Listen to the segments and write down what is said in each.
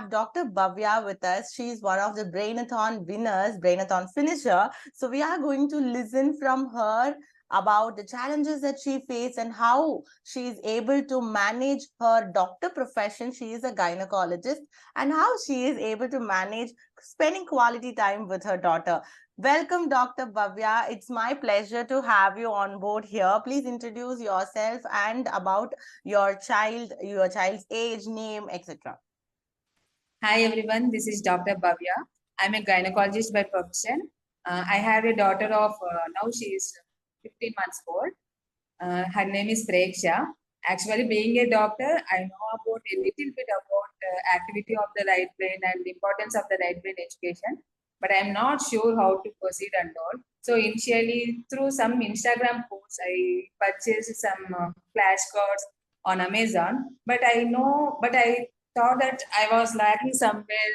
have Dr. Bhavya with us. She's one of the Brainathon winners, Brainathon finisher. So we are going to listen from her about the challenges that she faced and how she is able to manage her doctor profession. She is a gynecologist, and how she is able to manage spending quality time with her daughter. Welcome, Dr. Bhavya. It's my pleasure to have you on board here. Please introduce yourself and about your child's age, name, etc. Hi everyone, this is Dr. Bhavya. I'm a gynecologist by profession. I have a daughter of now she is 15 months old. Her name is Preksha. Actually, being a doctor, I know about a little bit about activity of the right brain and the importance of the right brain education, but I'm not sure how to proceed and all. So initially, through some Instagram posts, I purchased some flashcards on Amazon. But I thought that I was lacking somewhere.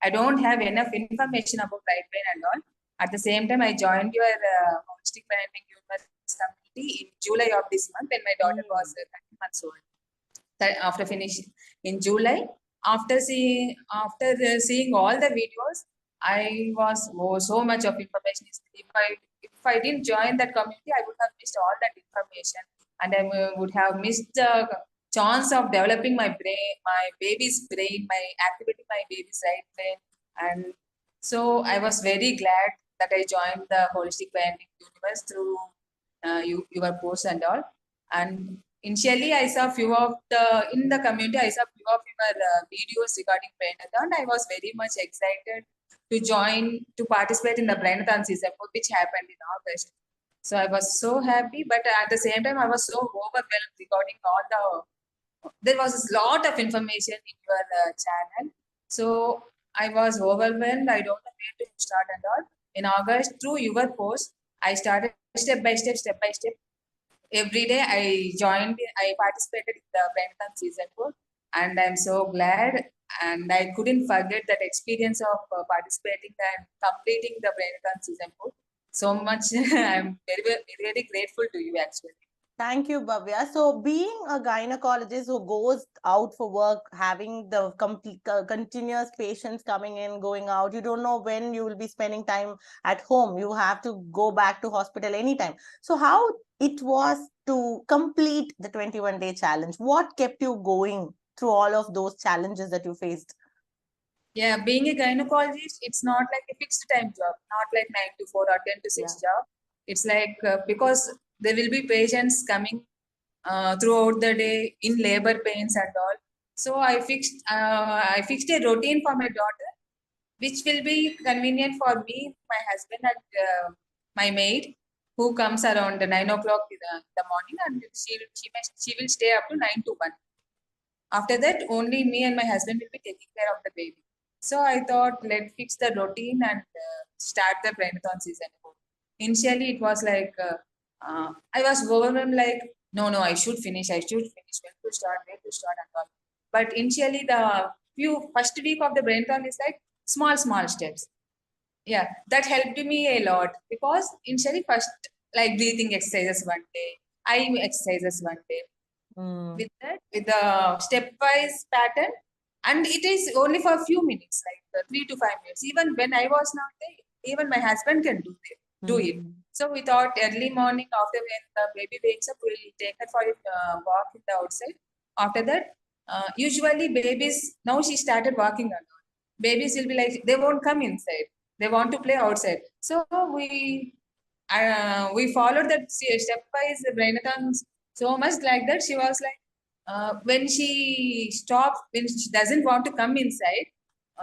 I don't have enough information about right brain and all. At the same time, I joined your holistic parenting universe community in July of this month when my daughter was 13 months old. After finishing in July, after seeing all the videos, I was so much of information. If I didn't join that community, I would have missed all that information, and I would have missed the chance of developing my brain, my baby's brain, my activity, my baby's right brain, and so I was very glad that I joined the holistic parenting universe through your posts and all. And initially, I saw few of in the community. I saw few of your videos regarding Brainathon. I was very much excited to participate in the Brainathon season 4, which happened in August. So I was so happy, but at the same time, I was so overwhelmed regarding all the. There was a lot of information in your channel, so I was overwhelmed. I don't know where to start and all. In August, through your post, I started step by step. Every day I participated in the Brainathon season 4, and I'm so glad. And I couldn't forget that experience of participating and completing the Brainathon season 4. So much, I'm very grateful to you actually. Thank you, Bhavya. So, being a gynecologist who goes out for work, having the continuous patients coming in, going out, you don't know when you will be spending time at home. You have to go back to hospital anytime. So, how it was to complete the 21-day challenge? What kept you going through all of those challenges that you faced? Yeah, being a gynecologist, it's not like a fixed time job, not like 9 to 4 or 10 to 6 job. It's like because there will be patients coming throughout the day in labor pains and all. So I fixed a routine for my daughter, which will be convenient for me, my husband, and my maid, who comes around 9 o'clock in the morning, and she will stay up to 9 to 1. After that, only me and my husband will be taking care of the baby. So I thought, let's fix the routine and start the Brainathon season 4. Initially, it was like I was overwhelmed, like, no, I should finish. When to start, where to start, and all. But initially, the first week of the Brainathon is like small steps. Yeah, that helped me a lot because initially, first, like breathing exercises one day, eye exercises one day, with the stepwise pattern, and it is only for a few minutes, like 3 to 5 minutes. Even when I was not there, even my husband can do it. So we thought early morning, after when the baby wakes up, we'll take her for a walk in the outside. After that, usually babies, now she started walking alone. Babies will be like, they won't come inside, they want to play outside. So we followed that stepwise Brainathon so much, like that. She was like, when she doesn't want to come inside,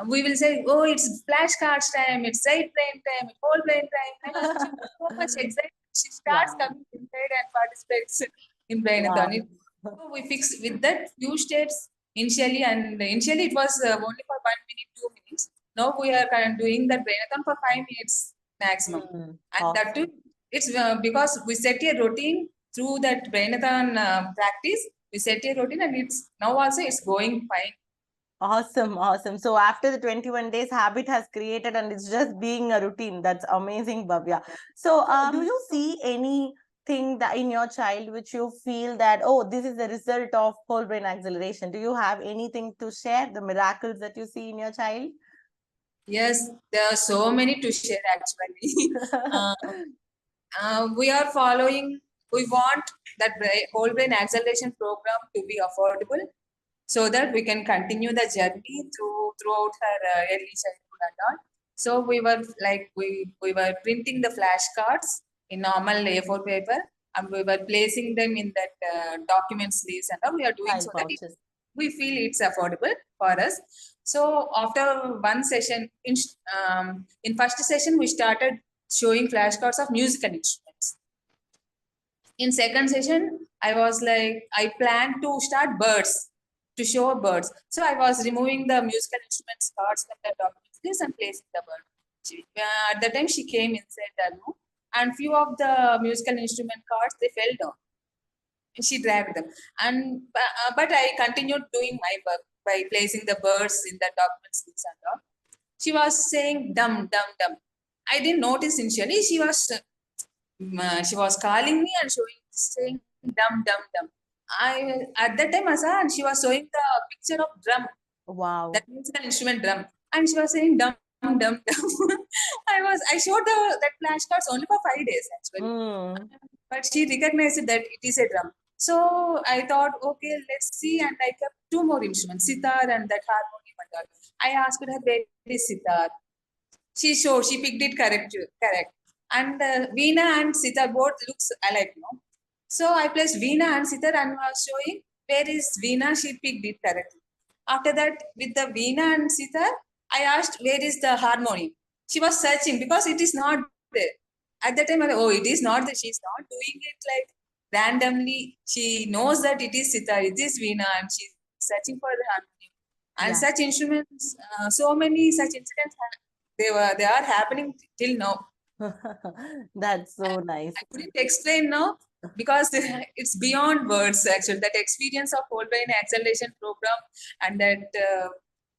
we will say, oh, it's flashcards time, it's right brain time, it's whole brain time. And she was so much excited. She starts coming inside and participates in Brainathon. So we fixed with that few steps initially, and initially it was only for 1 minute, 2 minutes. Now we are doing that Brainathon for 5 minutes maximum. And that too, it's because we set a routine through that Brainathon practice. We set a routine, and it's now also it's going fine. Awesome. So after the 21 days, habit has created and it's just being a routine. That's amazing, Bhavya. So do you see any thing that in your child which you feel that, oh, this is the result of whole brain acceleration? Do you have anything to share, the miracles that you see in your child? Yes, there are so many to share actually. We are following, we want that whole brain acceleration program to be affordable so that we can continue the journey throughout her early childhood and all. So we were like, we were printing the flashcards in normal A4 paper, and we were placing them in that document sleeves and all. We are doing Child so that pouches. we feel it's affordable for us. So after one session, in first session, we started showing flashcards of musical instruments. In second session, I was like, I planned to start birds, to show birds. So I was removing the musical instruments cards from the documents and placing the bird. At the time she came inside the room, and few of the musical instrument cards, they fell down. She dragged them, and but I continued doing my work by placing the birds in the documents and all. She was saying dum dum dum. I didn't notice initially. She was calling me and saying dum dum dum. I at that time I saw, and she was showing the picture of drum, Wow. that musical instrument drum, and she was saying dum dum dum. I showed that flashcards only for 5 days actually, but she recognized that it is a drum. So I thought, okay, let's see, and I kept two more instruments, sitar and that harmonium and all. I asked her, where is sitar? She picked it correct. And Veena and sitar both looks alike, no? So I placed Veena and sitar and was showing where is Veena. She picked it correctly. After that, with the Veena and sitar, I asked where is the harmonium. She was searching because it is not there. At that time, I thought, oh, it is not there. She's not doing it like randomly. She knows that it is sitar, it is Veena, and she's searching for the harmonium. And Yeah. such instruments, so many such incidents, they are happening till now. That's so nice. I couldn't explain now because it's beyond words actually. That experience of whole brain acceleration program, and that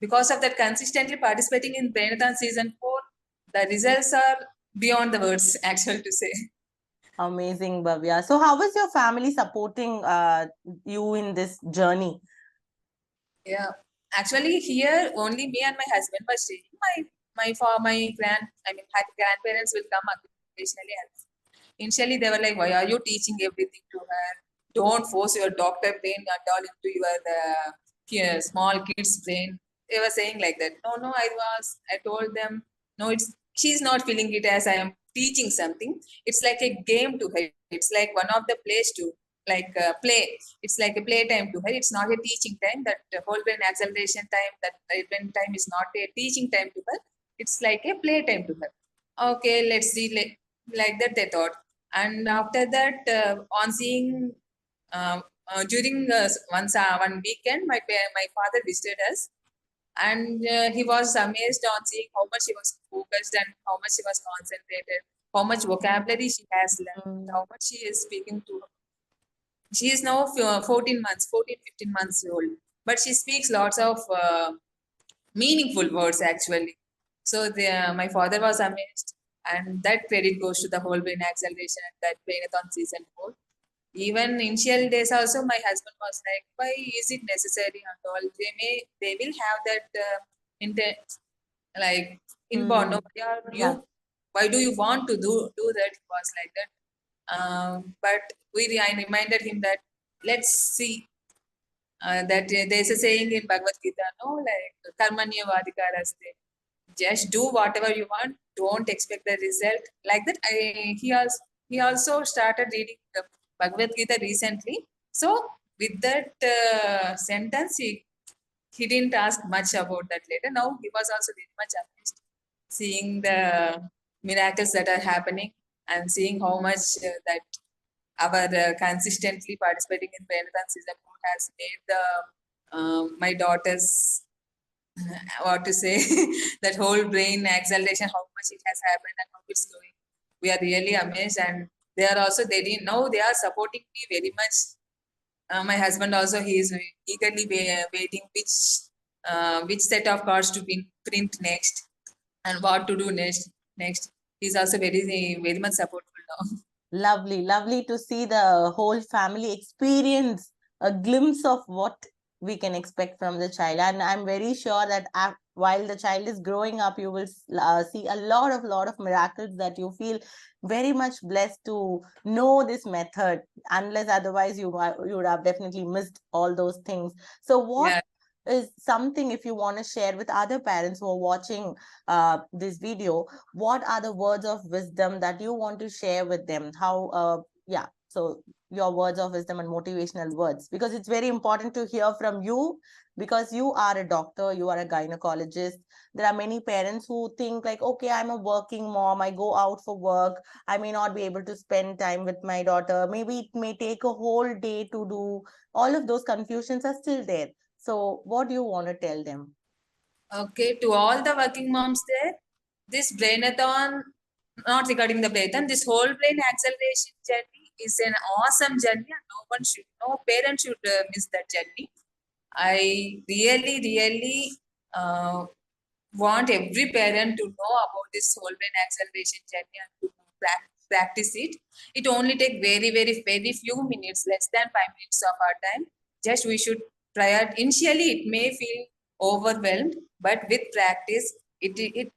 because of that consistently participating in Brainathon season 4, the results are beyond the words actually to say. Amazing, Bhavya. So how was your family supporting you in this journey? Yeah, actually here only me and my husband were staying. My grandparents will come occasionally. And initially they were like, why are you teaching everything to her? Don't force your doctor brain and all into your small kid's brain. They were saying like that. No, I told them, no, she's not feeling it as I am teaching something. It's like a game to her. It's like one of the plays to like play. It's like a play time to her. It's not a teaching time. That whole brain acceleration time, that brain time is not a teaching time to her. It's like a play time to her. Okay, let's see. Like that they thought. And after that, on seeing during one weekend, my father visited us, and he was amazed on seeing how much she was focused and how much she was concentrated, how much vocabulary she has learned, how much she is speaking to. She is now 15 months old, but she speaks lots of meaningful words actually. So my father was amazed, and that credit goes to the whole brain acceleration and that Brainathon season 4. Even initial days also, my husband was like, why is it necessary and all? They will have that intent, like inborn. No, Yeah. why do you want to do that? It was like that. But I reminded him that let's see that there's a saying in Bhagavad Gita, no, like karmanya vadikaraste. Just do whatever you want. Don't expect the result. Like that, he also started reading the Bhagavad Gita recently. So with that sentence, he didn't ask much about that later. Now he was also very much amazed seeing the miracles that are happening and seeing how much that our consistently participating in Brainathon season 4 has made the my daughters what to say that whole brain acceleration, how much it has happened and how it's going. We are really amazed, and they didn't know they are supporting me very much. My husband also, he is eagerly waiting which set of cards to print next and what to do next. He's also very much supportful now. Lovely, lovely to see the whole family experience a glimpse of what we can expect from the child. And I'm very sure that while the child is growing up, you will see a lot of miracles that you feel very much blessed to know this method. Unless otherwise, you would have definitely missed all those things. So, what Yeah. is something, if you want to share with other parents who are watching this video, what are the words of wisdom that you want to share with them? How yeah, so your words of wisdom and motivational words, because it's very important to hear from you, because you are a doctor, you are a gynecologist. There are many parents who think like, okay, I'm a working mom, I go out for work, I may not be able to spend time with my daughter, maybe it may take a whole day to do. All of those confusions are still there. So what do you want to tell them? Okay, to all the working moms there, this brainathon, not regarding the brainathon, this whole brain acceleration journey is an awesome journey, and no parent should miss that journey. I really want every parent to know about this whole brain acceleration journey and to practice it. It only take very few minutes, less than 5 minutes of our time. Just we should try it. Initially, it may feel overwhelmed, but with practice, it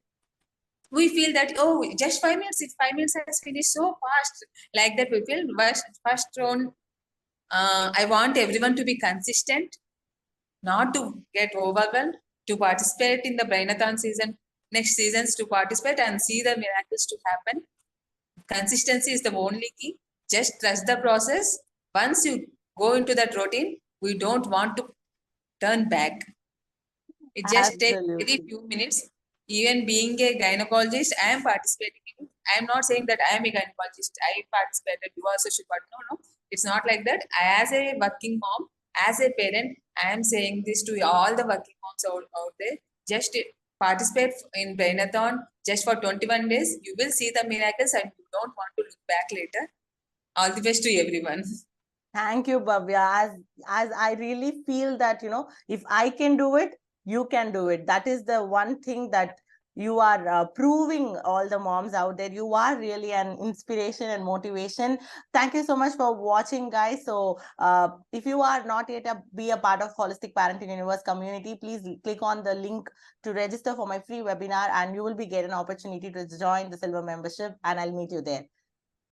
we feel that, oh, just 5 minutes. If 5 minutes has finished so fast, like that we feel. First round, I want everyone to be consistent, not to get overwhelmed, to participate in the Brainathon season, next seasons, to participate and see the miracles to happen. Consistency is the only key. Just trust the process. Once you go into that routine, we don't want to turn back. It just takes very Absolutely. few minutes. Even being a gynecologist, I am participating in it. I am not saying that I am a gynecologist. I participated. You also should. But no, it's not like that. As a working mom, as a parent, I am saying this to all the working moms out there. Just participate in Brainathon just for 21 days. You will see the miracles and you don't want to look back later. All the best to everyone. Thank you, Bhavya. As I really feel that, if I can do it, you can do it. That is the one thing that you are proving all the moms out there. You are really an inspiration and motivation. Thank you so much for watching, guys. So if you are not yet be a part of Holistic Parenting Universe community, please click on the link to register for my free webinar, and you will be getting an opportunity to join the silver membership, and I'll meet you there.